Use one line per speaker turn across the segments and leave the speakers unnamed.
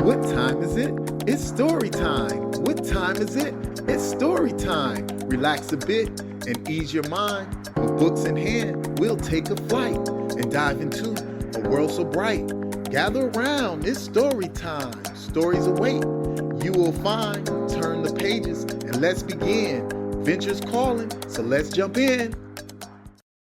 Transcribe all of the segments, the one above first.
What time is it? It's story time. What time is it? It's story time. Relax a bit and ease your mind. With books in hand, we'll take a flight and dive into a world so bright. Gather around, it's story time. Stories await, you will find. Turn the pages and let's begin. Adventure's calling, so let's jump in.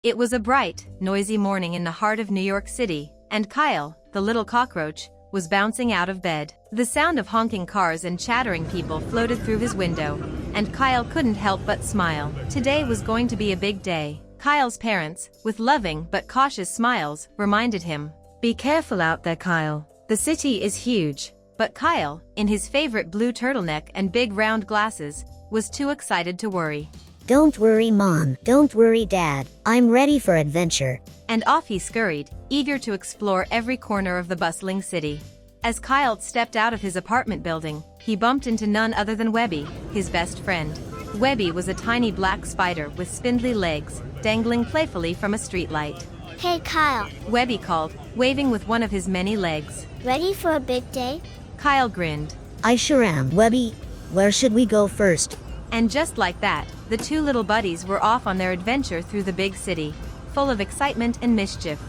It was a bright, noisy morning in the heart of New York City, and Kyle, the little cockroach, was bouncing out of bed. The sound of honking cars and chattering people floated through his window, and Kyle couldn't help but smile. Today was going to be a big day. Kyle's parents, with loving but cautious smiles, reminded him, "Be careful out there, Kyle. The city is huge." But Kyle, in his favorite blue turtleneck and big round glasses, was too excited to worry.
"Don't worry, Mom. Don't worry, Dad. I'm ready for adventure."
And off he scurried, eager to explore every corner of the bustling city. As Kyle stepped out of his apartment building, he bumped into none other than Webby, his best friend. Webby was a tiny black spider with spindly legs, dangling playfully from a streetlight.
Hey Kyle,
Webby called, waving with one of his many legs.
ready for a big day?
Kyle grinned.
"I sure am, Webby. Where should we go first?"
And just like that, the two little buddies were off on their adventure through the big city, full of excitement and mischief.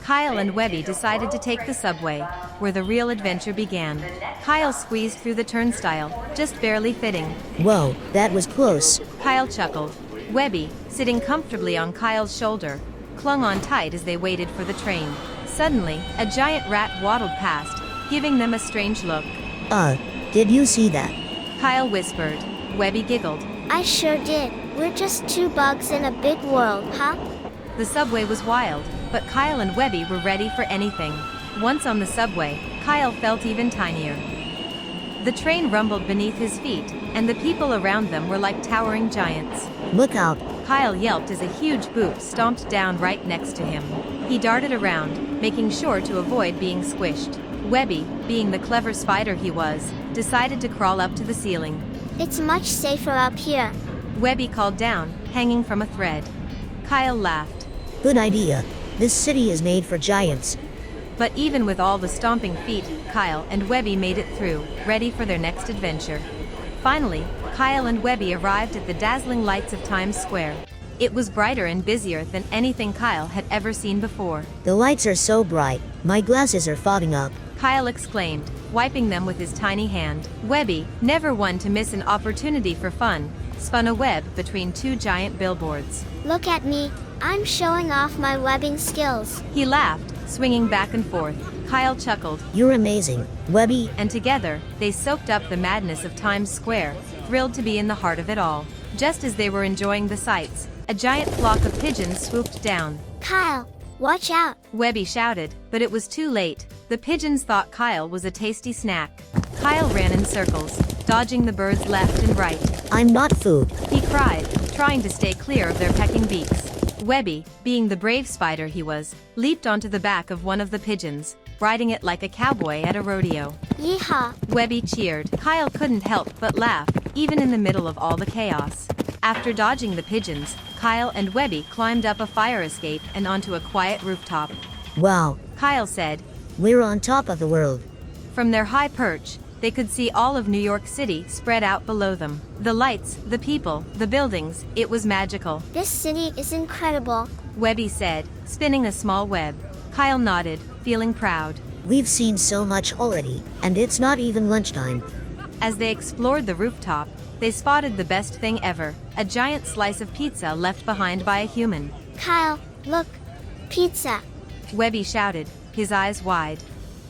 Kyle and Webby decided to take the subway, where the real adventure began. Kyle squeezed through the turnstile, just barely fitting.
Whoa, that was close.
Kyle chuckled. Webby, sitting comfortably on Kyle's shoulder, clung on tight as they waited for the train. Suddenly, a giant rat waddled past, giving them a strange look.
Did you see that?"
Kyle whispered. Webby giggled.
I sure did. We're just two bugs in a big world, huh?
The subway was wild, but Kyle and Webby were ready for anything. Once on the subway, Kyle felt even tinier. The train rumbled beneath his feet, and the people around them were like towering giants.
"Look out."
Kyle yelped as a huge boot stomped down right next to him. He darted around, making sure to avoid being squished. Webby, being the clever spider he was, decided to crawl up to the ceiling.
It's much safer up here.
Webby called down, hanging from a thread. Kyle laughed.
"Good idea. This city is made for giants."
But even with all the stomping feet, Kyle and Webby made it through, ready for their next adventure. Finally, Kyle and Webby arrived at the dazzling lights of Times Square. It was brighter and busier than anything Kyle had ever seen before.
"The lights are so bright, my glasses are fogging up."
Kyle exclaimed, wiping them with his tiny hand. Webby, never one to miss an opportunity for fun, spun a web between two giant billboards.
Look at me. I'm showing off my webbing skills.
He laughed, swinging back and forth. Kyle chuckled.
"You're amazing, Webby."
And together, they soaked up the madness of Times Square, thrilled to be in the heart of it all. Just as they were enjoying the sights, a giant flock of pigeons swooped down.
Kyle, watch out.
Webby shouted, but it was too late. The pigeons thought Kyle was a tasty snack. Kyle ran in circles, dodging the birds left and right.
"I'm not food."
He cried, trying to stay clear of their pecking beaks. Webby, being the brave spider he was, leaped onto the back of one of the pigeons, riding it like a cowboy at a rodeo.
Yeehaw.
Webby cheered. Kyle couldn't help but laugh, even in the middle of all the chaos. After dodging the pigeons, Kyle and Webby climbed up a fire escape and onto a quiet rooftop.
"Wow,
Kyle said.
we're on top of the world."
From their high perch, they could see all of New York City spread out below them. The lights, the people, the buildings, it was magical.
This city is incredible.
Webby said, spinning a small web. Kyle nodded, feeling proud.
"We've seen so much already, and it's not even lunchtime."
As they explored the rooftop, they spotted the best thing ever, a giant slice of pizza left behind by a human.
Kyle, look. Pizza.
Webby shouted, his eyes wide.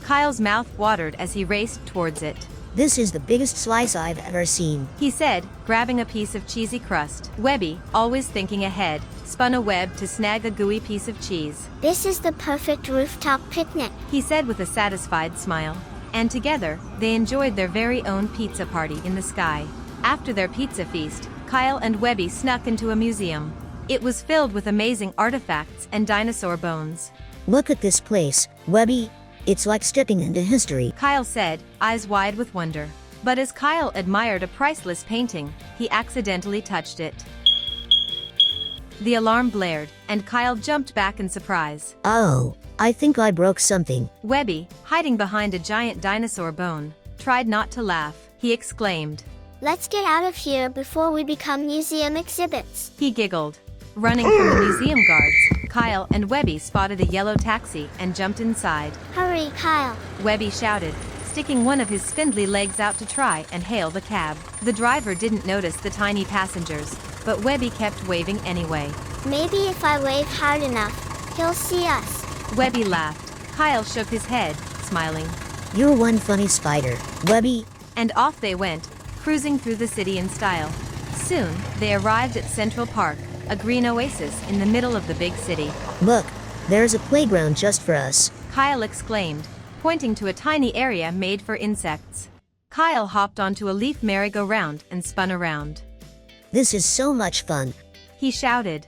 Kyle's mouth watered as he raced towards it.
"This is the biggest slice I've ever seen."
He said, grabbing a piece of cheesy crust. Webby, always thinking ahead, spun a web to snag a gooey piece of cheese.
This is the perfect rooftop picnic.
He said with a satisfied smile. And together, they enjoyed their very own pizza party in the sky. After their pizza feast, Kyle and Webby snuck into a museum. It was filled with amazing artifacts and dinosaur bones.
"Look at this place, Webby. It's like stepping into history."
Kyle said, eyes wide with wonder. But as Kyle admired a priceless painting, he accidentally touched it. The alarm blared, and Kyle jumped back in surprise.
"Oh, I think I broke something.
Webby, hiding behind a giant dinosaur bone, tried not to laugh. He exclaimed.
Let's get out of here before we become museum exhibits.
He giggled. Running from the museum guards, Kyle and Webby spotted a yellow taxi and jumped inside.
Hurry, Kyle.
Webby shouted, sticking one of his spindly legs out to try and hail the cab. The driver didn't notice the tiny passengers, but Webby kept waving anyway.
Maybe if I wave hard enough, he'll see us.
Webby laughed. Kyle shook his head, smiling.
You're one funny spider, Webby.
And off they went, cruising through the city in style. Soon, they arrived at Central Park, a green oasis in the middle of the big city.
Look, there's a playground just for us.
Kyle exclaimed, pointing to a tiny area made for insects. Kyle hopped onto a leaf merry-go-round and spun around.
This is so much fun.
He shouted.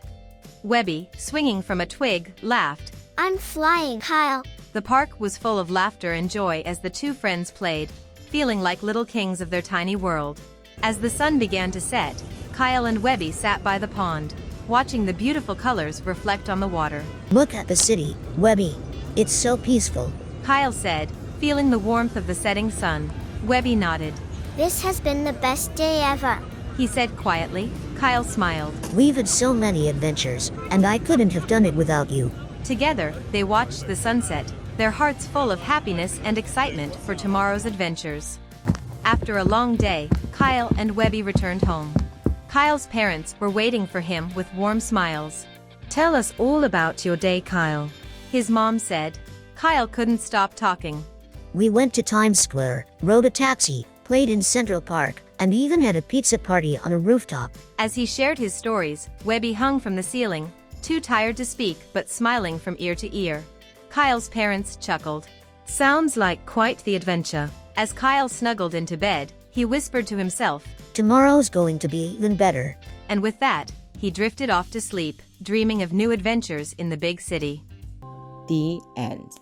Webby, swinging from a twig, laughed.
I'm flying, Kyle.
The park was full of laughter and joy as the two friends played, feeling like little kings of their tiny world. As the sun began to set, Kyle and Webby sat by the pond, watching the beautiful colors reflect on the water.
Look at the city, Webby. It's so peaceful.
Kyle said, feeling the warmth of the setting sun. Webby nodded.
This has been the best day ever.
He said quietly. Kyle smiled.
We've had so many adventures, and I couldn't have done it without you.
Together, they watched the sunset, their hearts full of happiness and excitement for tomorrow's adventures. After a long day, Kyle and Webby returned home. Kyle's parents were waiting for him with warm smiles. Tell us all about your day, Kyle, his mom said. Kyle couldn't stop talking.
We went to Times Square, rode a taxi, played in Central Park, and even had a pizza party on a rooftop.
As he shared his stories, Webby hung from the ceiling, too tired to speak but smiling from ear to ear. Kyle's parents chuckled. Sounds like quite the adventure. As Kyle snuggled into bed, he whispered to himself,
Tomorrow's going to be even better.
And with that, he drifted off to sleep, dreaming of new adventures in the big city.
The end.